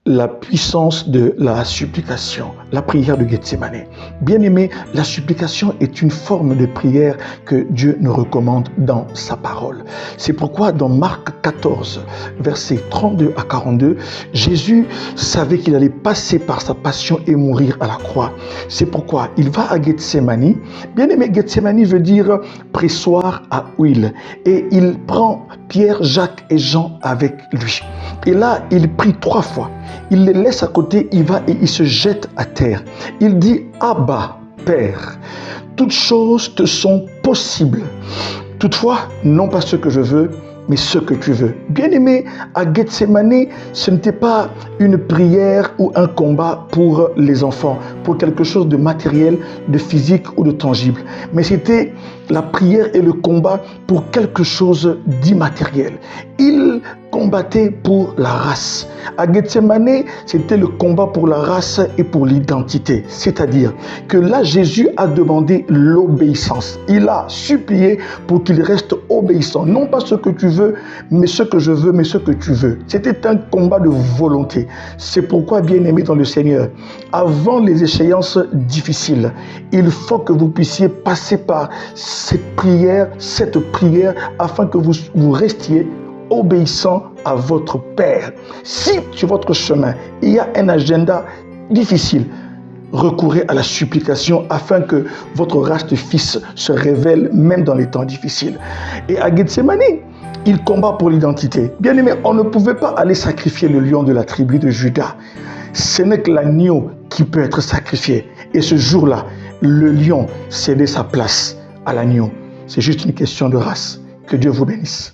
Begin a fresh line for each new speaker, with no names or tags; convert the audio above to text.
la puissance de la supplication, la prière de Gethsémani. Bien-aimé, la supplication est une forme de prière que Dieu nous recommande dans sa parole. C'est pourquoi dans Marc 14, versets 32 à 42, Jésus savait qu'il allait passer par sa passion et mourir à la croix. C'est pourquoi il va à Gethsémani. Bien-aimé, Gethsémani veut dire pressoir à huile. Et il prend Pierre, Jacques et Jean avec lui. Et là, il prie 3 fois. Il les laisse à côté, il va et il se jette à terre. Il dit « Abba, Père, toutes choses te sont possibles. Toutefois, non pas ce que je veux, mais ce que tu veux. » Bien-aimé, à Gethsémani, ce n'était pas une prière ou un combat pour les enfants, pour quelque chose de matériel, de physique ou de tangible. Mais c'était la prière et le combat pour quelque chose d'immatériel. Il combattait pour la race. À Gethsémani, c'était le combat pour la race et pour l'identité. C'est-à-dire que là, Jésus a demandé l'obéissance. Il a supplié pour qu'il reste obéissant. Non pas ce que tu veux, mais ce que je veux, mais ce que tu veux. C'était un combat de volonté. C'est pourquoi, bien-aimés dans le Seigneur, avant les échéances difficiles, il faut que vous puissiez passer par cette prière, afin que vous restiez obéissant à votre Père. Si sur votre chemin, il y a un agenda difficile, recourez à la supplication afin que votre race de fils se révèle même dans les temps difficiles. Et à Gethsémani, il combat pour l'identité. Bien aimé, on ne pouvait pas aller sacrifier le lion de la tribu de Juda. Ce n'est que l'agneau qui peut être sacrifié. Et ce jour-là, le lion cédait sa place à l'agneau. C'est juste une question de race. Que Dieu vous bénisse.